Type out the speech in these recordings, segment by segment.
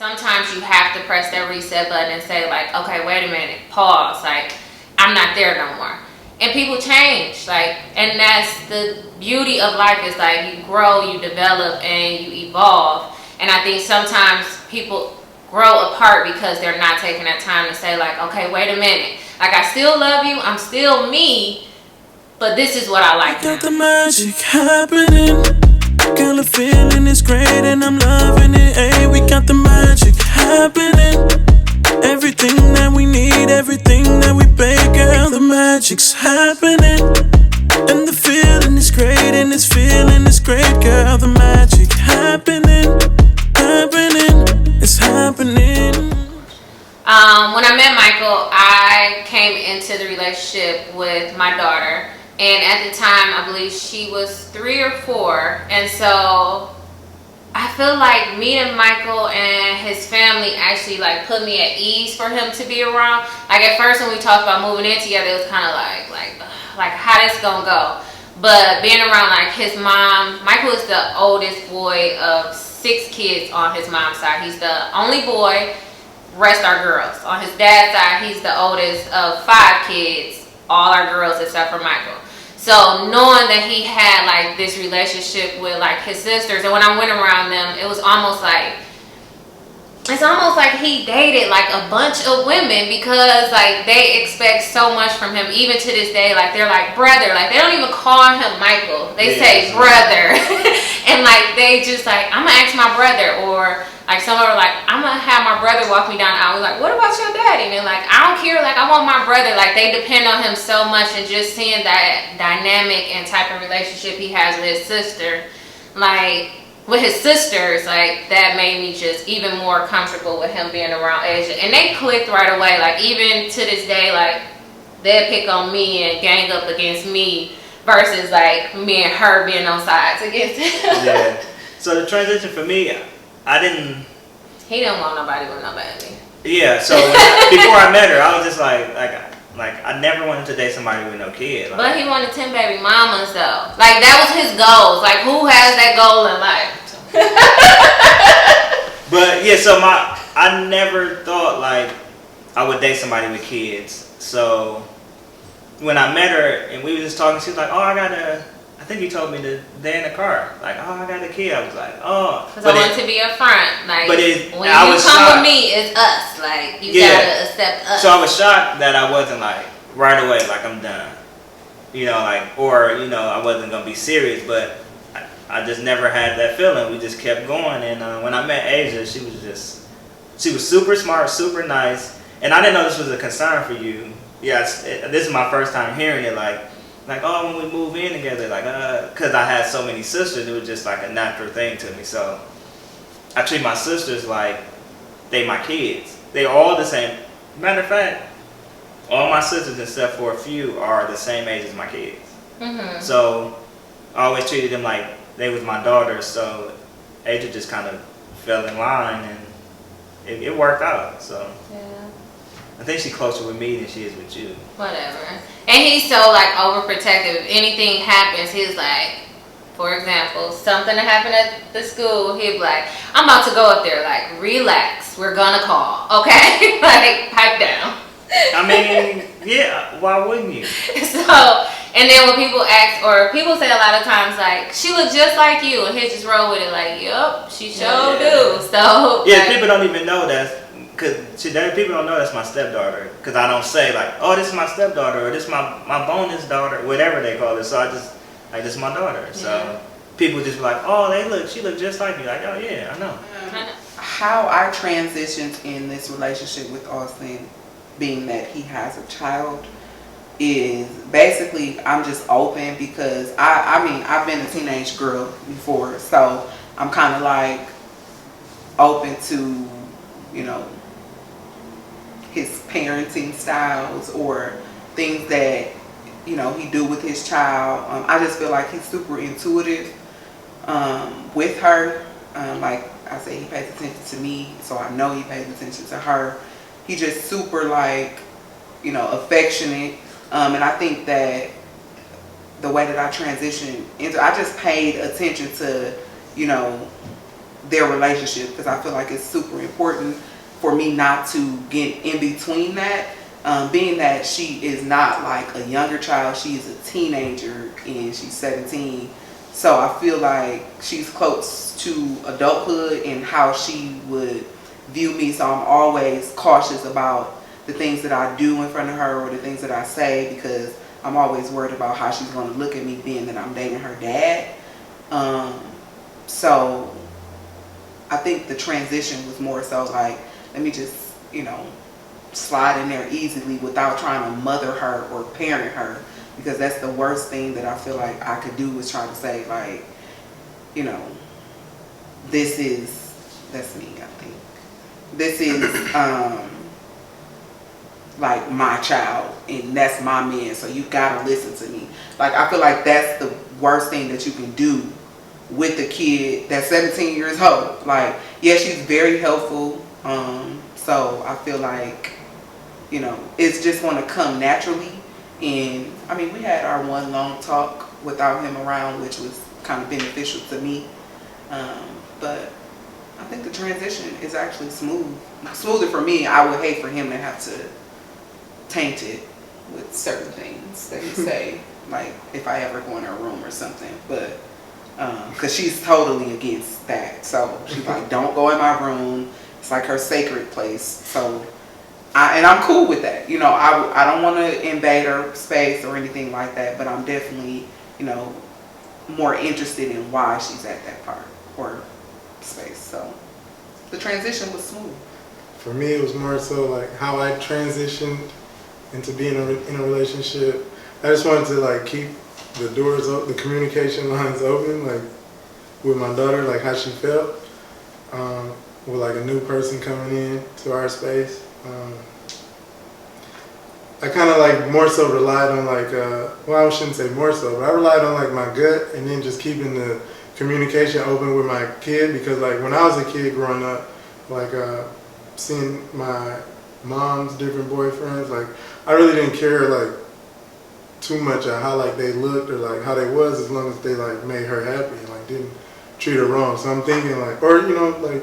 sometimes you have to press that reset button and say like, okay, wait a minute, pause. Like, I'm not there no more. And people change, like, and that's the beauty of life is like you grow, you develop, and you evolve. And I think sometimes people grow apart because they're not taking that time to say like, okay, wait a minute. Like, I still love you, I'm still me, but this is what I like now. Got the magic happening. Girl, the feeling is great and I'm loving it. Hey, we got the magic happening. Everything that we need, everything that we beg, girl, the magic's happening. And the feeling is great and this feeling is great, girl, the magic happening. It's happening. When I met Michael, I came into the relationship with my daughter. And at the time, I believe she was 3 or 4. And so I feel like meeting Michael and his family actually like put me at ease for him to be around. Like, at first when we talked about moving in together, it was kind of like how this gonna go? But being around like his mom, Michael is the oldest boy of 6 kids on his mom's side. He's the only boy, rest are girls. On his dad's side, he's the oldest of 5 kids, all are girls except for Michael. So knowing that he had like this relationship with like his sisters, and when I went around them, it was almost like, it's almost like he dated like a bunch of women because like they expect so much from him. Even to this day, like they're like brother, like they don't even call him Michael, they say brother. And like they just like, I'm gonna ask my brother, or like some are like, I'm gonna have my brother walk me down the aisle. Like, what about your daddy? And like, I don't care, like I want my brother. Like they depend on him so much, and just seeing that dynamic and type of relationship he has with his sister, like with his sisters, like that made me just even more comfortable with him being around Asia. And they clicked right away. Like even to this day, like they'll pick on me and gang up against me versus like me and her being on sides against him. Yeah. So the transition for me, He didn't want nobody with nobody. Yeah. So before I met her, I was just like I never wanted to date somebody with no kid. Like, but he wanted 10 baby mamas though. Like that was his goals. Like who has that goal in life? But yeah, so I never thought like I would date somebody with kids. So when I met her and we were just talking, she was like, "Oh, I think you told me the day in the car, like, oh, I got a kid." I was like, "Oh," because I want to be upfront. Like, but when you come with me, it's us. Like, you gotta accept us. So I was shocked that I wasn't like right away, like I'm done. You know, like, or you know, I wasn't gonna be serious, but I just never had that feeling. We just kept going, and when I met Asia, she was super smart, super nice, and I didn't know this was a concern for you. Yes, this is my first time hearing it. Like, oh, when we move in together, like, because I had so many sisters, it was just like a natural thing to me. So I treat my sisters like they my kids. They're all the same. Matter of fact, all my sisters except for a few are the same age as my kids. Mm-hmm. So I always treated them like they was my daughters. So Asia just kind of fell in line, and it worked out. So yeah. I think she's closer with me than she is with you. Whatever. And he's so like overprotective. If anything happens, he's like, for example, something that happened at the school, he'd be like, I'm about to go up there, like, relax, we're gonna call, okay? Like, pipe down. I mean, yeah, why wouldn't you? So, and then when people ask, or people say a lot of times, like, she looks just like you, and he'll just roll with it, like, yup, she sure do. So, yeah, like, people don't even know that. Cause people don't know that's my stepdaughter. Cause I don't say like, oh, this is my stepdaughter, or this is my bonus daughter, whatever they call it. So I just like, this is my daughter. Yeah. So people just be like, oh, she look just like me. Like, oh yeah, I know. How I transitioned in this relationship with Austin, being that he has a child, is basically I'm just open because I mean I've been a teenage girl before, so I'm kind of like open to, you know, his parenting styles or things that, you know, he do with his child. I just feel like he's super intuitive with her. Like I say, he pays attention to me, so I know he pays attention to her. He just super like, you know, affectionate. And I think that the way that I transitioned into, I just paid attention to, you know, their relationship, because I feel like it's super important for me not to get in between that. Being that she is not like a younger child, she is a teenager and she's 17. So I feel like she's close to adulthood and how she would view me. So I'm always cautious about the things that I do in front of her or the things that I say, because I'm always worried about how she's going to look at me being that I'm dating her dad. So I think the transition was more so like, let me just, slide in there easily without trying to mother her or parent her, because that's the worst thing that I feel like I could do, is try to say like, that's me, I think. This is like my child and that's my man, so you gotta listen to me. Like, I feel like that's the worst thing that you can do with a kid that's 17 years old. Like, yeah, she's very helpful. So I feel like, it's just going to come naturally. And I mean, we had our one long talk without him around, which was kind of beneficial to me. But I think the transition is actually smoother for me. I would hate for him to have to taint it with certain things that he say, like if I ever go in her room or something. But because she's totally against that, so she's like, don't go in my room. It's like her sacred place. So I'm cool with that. I don't want to invade her space or anything like that, but I'm definitely, more interested in why she's at that part or space. So the transition was smooth. For me, it was more so like how I transitioned into being in a relationship. I just wanted to like keep the doors open, the communication lines open, like with my daughter, like how she felt with like a new person coming in to our space. I kind of like more so relied on like, well, I shouldn't say more so, but I relied on like my gut, and then just keeping the communication open with my kid, because like when I was a kid growing up, like seeing my mom's different boyfriends, like I really didn't care like too much of how like they looked or like how they was, as long as they like made her happy and like didn't treat her wrong. So I'm thinking like, or like,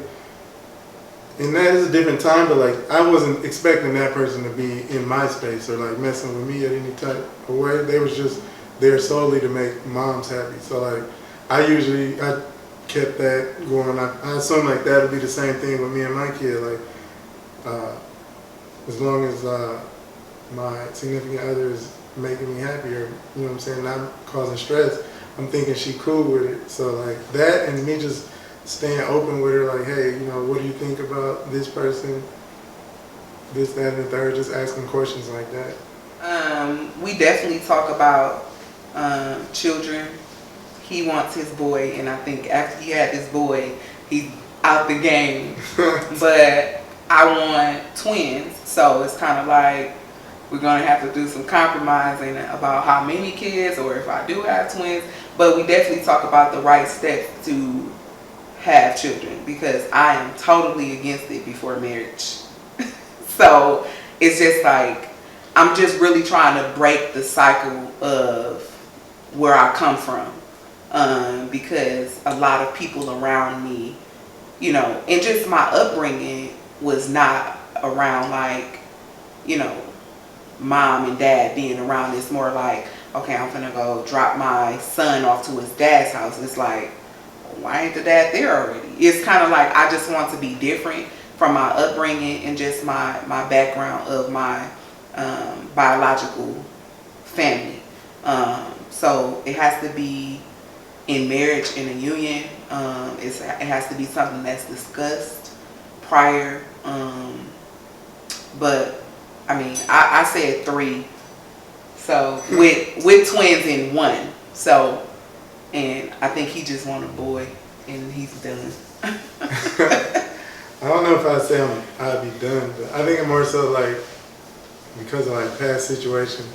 and that is a different time, but like I wasn't expecting that person to be in my space or like messing with me at any type of way. They was just there solely to make moms happy. So like I kept that going. I assume like that would be the same thing with me and my kid. Like as long as my significant other is making me happier, you know what I'm saying, not causing stress, I'm thinking she cool with it. So like that, and me just staying open with her, like, hey, what do you think about this person, this, that, and the third, just asking questions like that. We definitely talk about children. He wants his boy, and I think after he had his boy, he's out the game. But I want twins, so it's kind of like we're going to have to do some compromising about how many kids, or if I do have twins. But we definitely talk about the right steps to have children, because I am totally against it before marriage. So it's just like, I'm just really trying to break the cycle of where I come from, because a lot of people around me, and just my upbringing was not around like, mom and dad being around. It's more like, okay, I'm gonna go drop my son off to his dad's house. It's like, why ain't the dad there already? It's kind of like, I just want to be different from my upbringing and just my background of my biological family. So it has to be in marriage, in a union. It has to be something that's discussed prior. But I mean, I said 3. So with twins in 1. So, and I think he just want a boy, and he's done. I don't know if I'd say I'd be done, but I think I'm more so like, because of like past situations,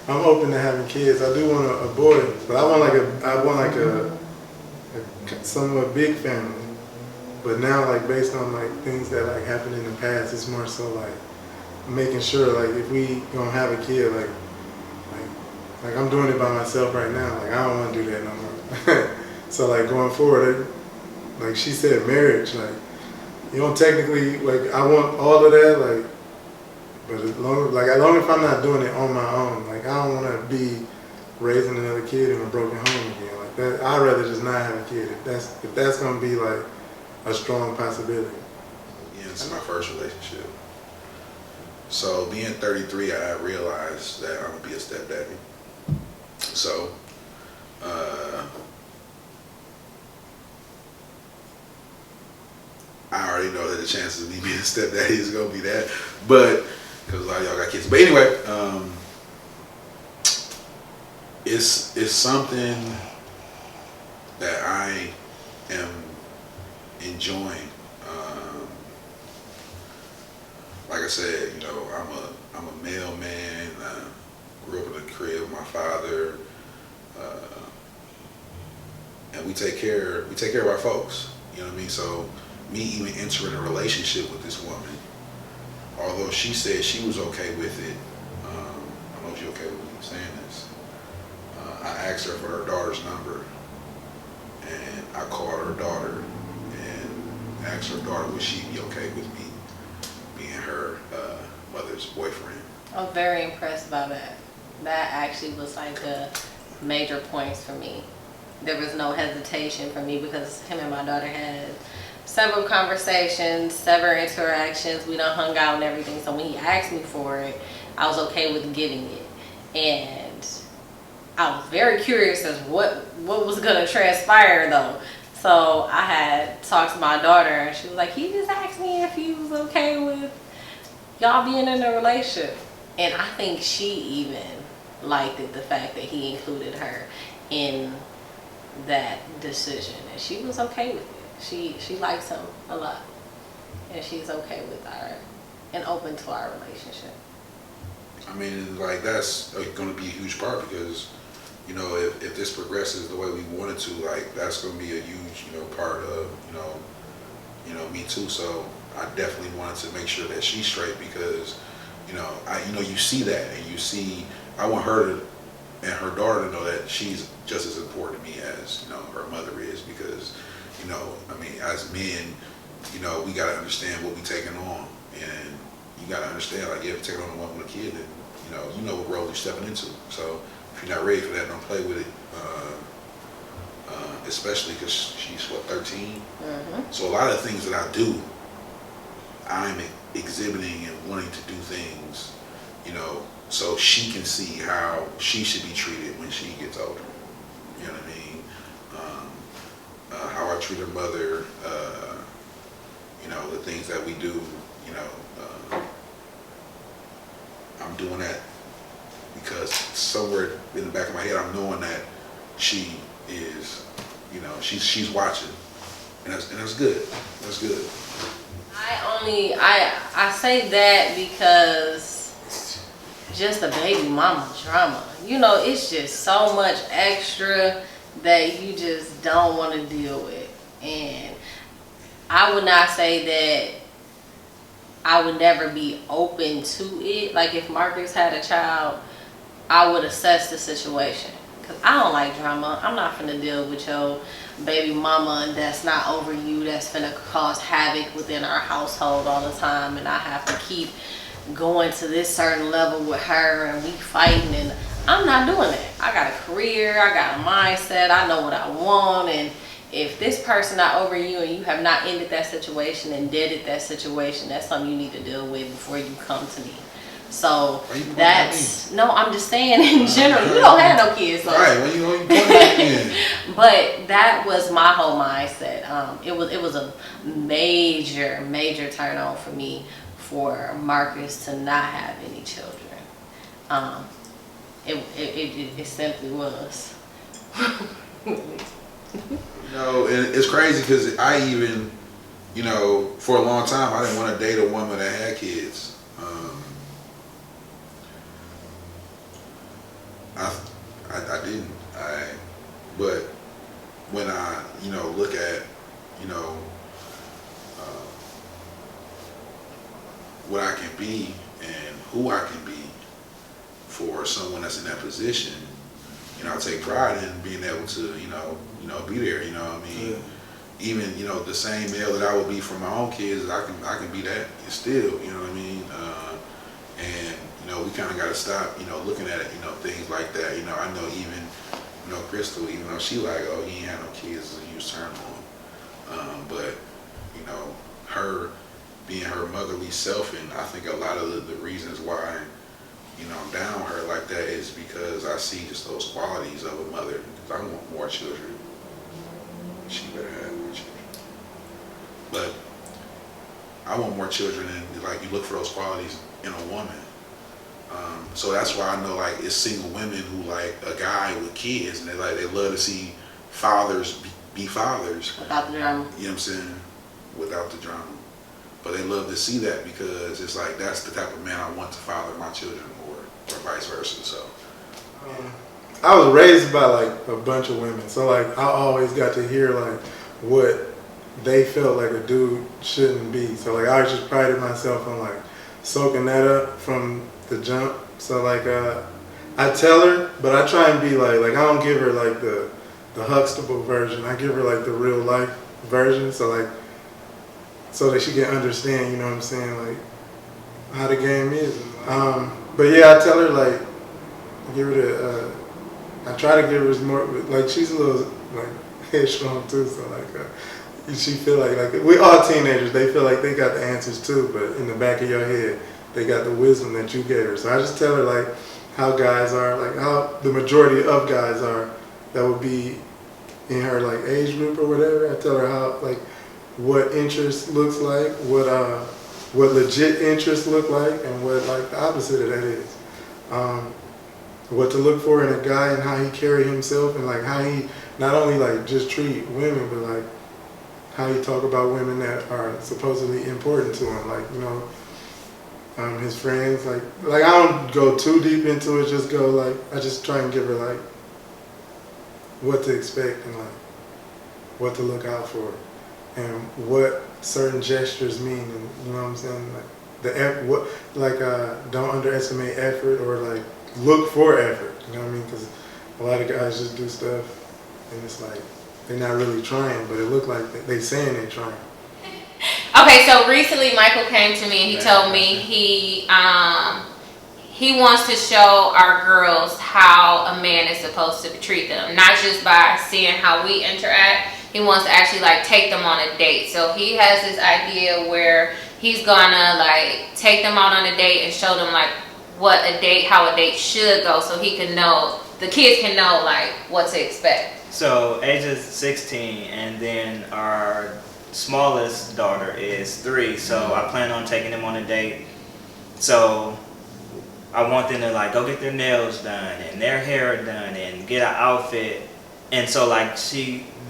I'm open to having kids. I do want a boy, but I want like a somewhat big family. But now, like, based on like things that like happened in the past, it's more so like making sure like if we gonna have a kid, like I'm doing it by myself right now. Like I don't want to do that no more. So like going forward, like she said, marriage. Like, you don't technically, like, I want all of that, like, but as long as I'm not doing it on my own, like, I don't want to be raising another kid in a broken home again. Like that, I'd rather just not have a kid if that's gonna be like a strong possibility. Yeah, it's my first relationship. So being 33, I realized that I'm gonna be a stepdaddy. So, I already know that the chances of me being a stepdaddy is gonna be that, but because a lot of y'all got kids. But anyway, it's something that I am enjoying. Like I said, you know, I'm a male man. I grew up in the crib with my father, and we take care of our folks. You know what I mean? So me even entering a relationship with this woman, although she said she was okay with it, I don't know if she's okay with me saying this. I asked her for her daughter's number, and I called her daughter and asked her daughter would she be okay with me being her mother's boyfriend. I'm very impressed by that. That actually was like the major points for me. There was no hesitation for me because him and my daughter had several conversations, several interactions. We done hung out and everything. So when he asked me for it, I was okay with getting it. And I was very curious as what was gonna transpire though. So I had talked to my daughter and she was like, he just asked me if he was okay with y'all being in a relationship. And I think she even liked it, the fact that he included her in that decision. And she was okay with it. She likes him a lot. And she's okay with our, and open to our relationship. I mean, like, that's going to be a huge part because, you know, if this progresses the way we want it to, like, that's going to be a huge, you know, part of, you know, me too. So I definitely wanted to make sure that she's straight because, you see that, and you see, I want her and her daughter to know that she's just as important to me as, her mother is because, I mean, as men, we got to understand what we taking on, and you got to understand, like, if you're taking on a woman with a kid, then, you know what role you're stepping into. So if you're not ready for that, don't play with it, especially because she's, 13? Mm-hmm. So a lot of the things that I do, I'm exhibiting and wanting to do things, so she can see how she should be treated when she gets older. You know what I mean? How I treat her mother, the things that we do, I'm doing that because somewhere in the back of my head, I'm knowing that she is, she's watching, and that's good. That's good. I say that because just the baby mama drama. It's just so much extra that you just don't want to deal with. And I would not say that I would never be open to it. Like if Marcus had a child, I would assess the situation. Because I don't like drama. I'm not finna deal with your baby mama that's not over you, that's finna cause havoc within our household all the time, and I have to keep going to this certain level with her and we fighting, and I'm not doing that. I got a career, I got a mindset, I know what I want, and if this person not over you and you have not ended that situation and deaded that situation, that's something you need to deal with before you come to me. So that's, no, I'm just saying in general, you don't have no kids. So. Right, when you point But that was my whole mindset. It was a major turn on for me for Marcus to not have any children. It simply was. No, and it's crazy because I even, for a long time, I didn't want to date a woman that had kids. I didn't. But when I, look at, what I can be and who I can be for someone that's in that position, I take pride in being able to, be there, I mean? even, you know, the same male that I would be for my own kids, I can be that still, you know what I mean? And, you know, we kind of got to stop, you know, looking at it, you know, things like that. You know, I know even, you know, Crystal, even though she like, oh, he ain't had no kids, is a huge turn on. But, you know, her being her motherly self, and I think a lot of the reasons why, you know, I'm down with her like that is because I see just those qualities of a mother. Because I want more children. She better have more children. But I want more children, and like you look for those qualities in a woman. So that's why I know like it's single women who like a guy with kids, and they love to see fathers be fathers. Without the drama. You know what I'm saying? Without the drama. But they love to see that because it's like that's the type of man I want to father my children, or vice versa. So I was raised by like a bunch of women, so like I always got to hear like what they felt like a dude shouldn't be. So like I always just prided myself on like soaking that up from the jump. So like I tell her, but I try and be like I don't give her like the Huxtable version. I give her like the real life version. So like so that she can understand, you know what I'm saying, like how the game is. But yeah, I tell her like give her the. I try to give her more, like she's a little like headstrong too, so like she feel like we all teenagers, they feel like they got the answers too, but in the back of your head, they got the wisdom that you gave her. So I just tell her like how guys are, like how the majority of guys are that would be in her like age group or whatever. I tell her how like what interest looks like, what legit interests look like, and what like the opposite of that is. What to look for in a guy and how he carry himself, and like how he not only like just treat women, but like how he talk about women that are supposedly important to him, like, you know, his friends, like I don't go too deep into it, just go like I just try and give her like what to expect and like what to look out for and what certain gestures mean, and you know what I'm saying, like don't underestimate effort, or like look for effort, you know what I mean? Because a lot of guys just do stuff and it's like they're not really trying, but it look like they saying they're trying. Okay, so recently Michael came to me and he told me he wants to show our girls how a man is supposed to treat them, not just by seeing how we interact. He wants to actually like take them on a date. So he has this idea where he's gonna like take them out on a date and show them like how a date should go, so he can know, the kids can know like what to expect. So age is 16, and then our smallest daughter is 3. So I plan on taking them on a date. So I want them to like go get their nails done and their hair done and get an outfit. And so like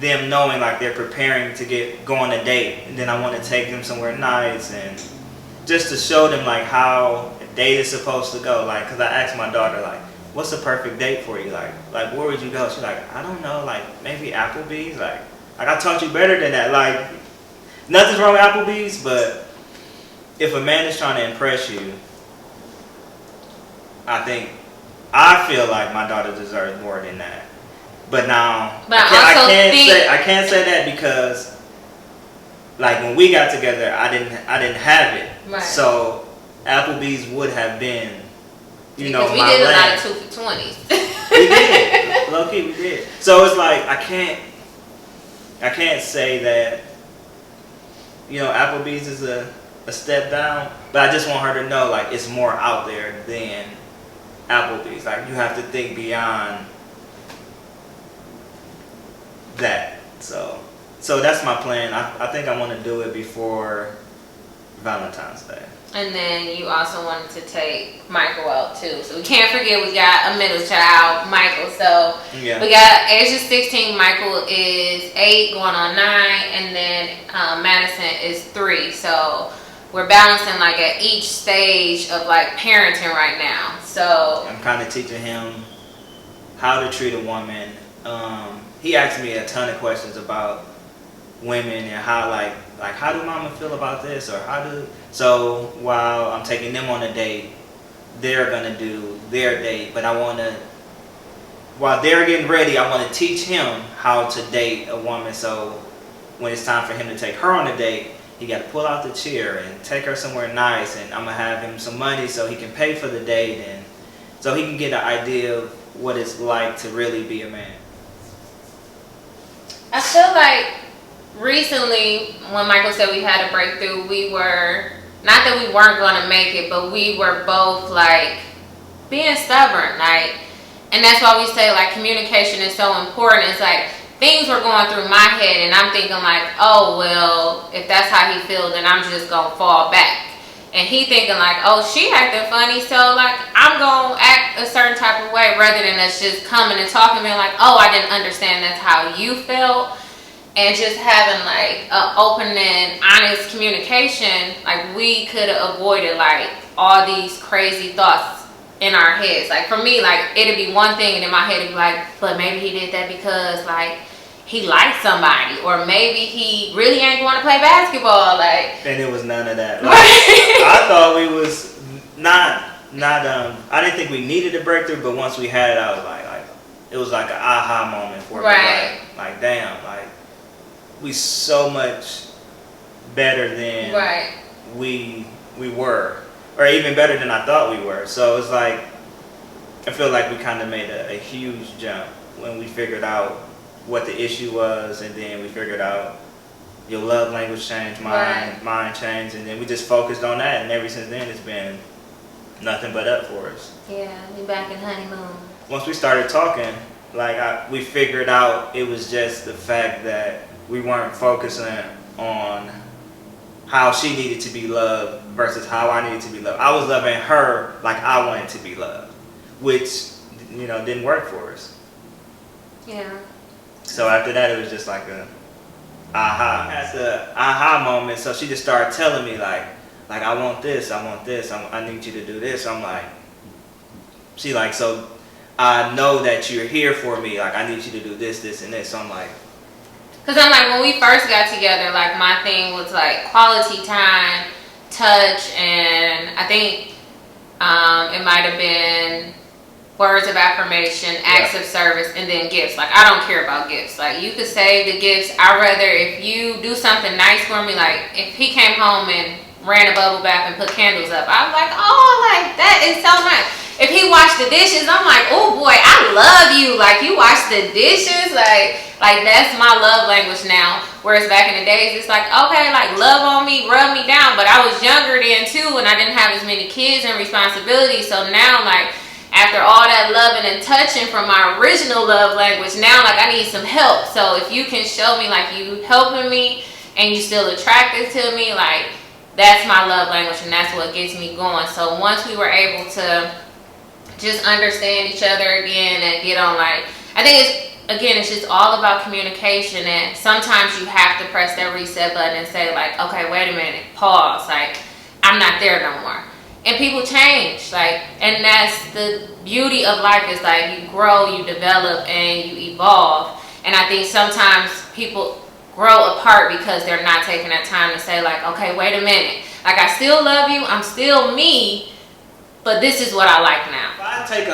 them knowing like they're preparing to go on a date, and then I want to take them somewhere nice and just to show them like how a date is supposed to go. Like, cause I asked my daughter like, what's the perfect date for you? Like where would you go? She's like, I don't know, like maybe Applebee's. Like I taught you better than that. Like nothing's wrong with Applebee's, but if a man is trying to impress you, I feel like my daughter deserves more than that. But now I can't say that because like when we got together, I didn't have it. Right. So Applebee's would have been, you know, we my did a lot lane. of 2 for $20s. We did. Low key, we did. So it's like I can't say that, you know, Applebee's is a step down, but I just want her to know like it's more out there than Applebee's. Like you have to think beyond that. So that's my plan. I think I want to do it before Valentine's Day. And then you also wanted to take Michael out too. So we can't forget we got a middle child, Michael. So yeah. We got age of 16, Michael is 8 going on 9, and then Madison is 3. So we're balancing like at each stage of like parenting right now. So I'm kind of teaching him how to treat a woman. He asked me a ton of questions about women and how like how do mama feel about this, or so while I'm taking them on a date, they're gonna do their date, but while they're getting ready, I want to teach him how to date a woman. So when it's time for him to take her on a date, he got to pull out the chair and take her somewhere nice, and I'm gonna have him some money so he can pay for the date, and so he can get an idea of what it's like to really be a man. I feel like recently, when Michael said we had a breakthrough, we were, not that we weren't going to make it, but we were both like being stubborn, like, and that's why we say like communication is so important. It's like things were going through my head and I'm thinking like, oh, well, if that's how he feels, then I'm just going to fall back. And he thinking like, oh, she acting funny, so like I'm going to act a certain type of way, rather than us just coming and talking and being like, oh, I didn't understand that's how you felt. And just having like an open and honest communication, like we could have avoided like all these crazy thoughts in our heads. Like for me, like it'd be one thing and in my head it'd be like, but maybe he did that because like he liked somebody, or maybe he really ain't going to play basketball. Like, and it was none of that. Like, I thought we was not. I didn't think we needed a breakthrough, but once we had it, I was like it was like an aha moment for me. Right. Like damn, like we so much better than right. we were, or even better than I thought we were. So it's like I feel like we kind of made a huge jump when we figured out what the issue was, and then we figured out your love language changed, mine changed, and then we just focused on that, and ever since then it's been nothing but up for us. Yeah, we back in honeymoon. Once we started talking, like we figured out it was just the fact that we weren't focusing on how she needed to be loved versus how I needed to be loved. I was loving her like I wanted to be loved, which didn't work for us. Yeah. So after that, it was just like a aha. That's the aha moment. So she just started telling me like I want this, I need you to do this. I'm like, she like, so I know that you're here for me. Like I need you to do this, this, and this. So I'm like, because I'm like, when we first got together, like my thing was like quality time, touch, and I think it might have been words of affirmation, acts of service, and then gifts. Like I don't care about gifts. Like you could say the gifts. I'd rather if you do something nice for me. Like if he came home and ran a bubble bath and put candles up, I'm like, oh, like that is so nice. If he washed the dishes, I'm like, oh boy, I love you. Like you wash the dishes, like that's my love language now. Whereas back in the days, it's like, okay, like love on me, rub me down. But I was younger then too, and I didn't have as many kids and responsibilities. So now, like after all that loving and touching from my original love language, now like I need some help. So if you can show me like you helping me and you still attracted to me, like that's my love language, and that's what gets me going. So once we were able to just understand each other again and get on, like I think it's just all about communication, and sometimes you have to press that reset button and say like, okay, wait a minute, pause, like I'm not there no more. And people change, like, and that's the beauty of life, is like you grow, you develop, and you evolve. And I think sometimes people grow apart because they're not taking that time to say like, okay, wait a minute, like I still love you, I'm still me, but this is what I like now. If I take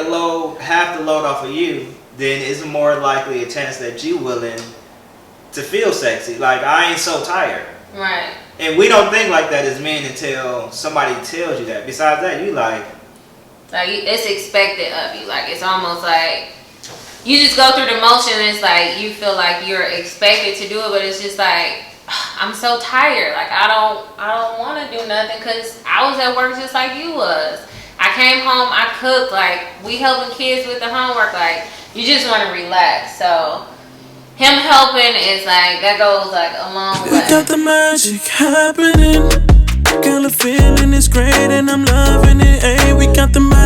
half the load off of you, then it's more likely a chance that you willing to feel sexy. Like I ain't so tired. Right. And we don't think like that as men until somebody tells you that. Besides that, you like it's expected of you. Like it's almost like you just go through the motion. And it's like you feel like you're expected to do it, but it's just like I'm so tired. Like I don't want to do nothing because I was at work just like you was. I came home, I cooked. Like we helping kids with the homework. Like you just want to relax. So him helping is like, that goes like a long way. We got the magic happening. Girl, the feeling is great and I'm loving it. Hey, we got the magic.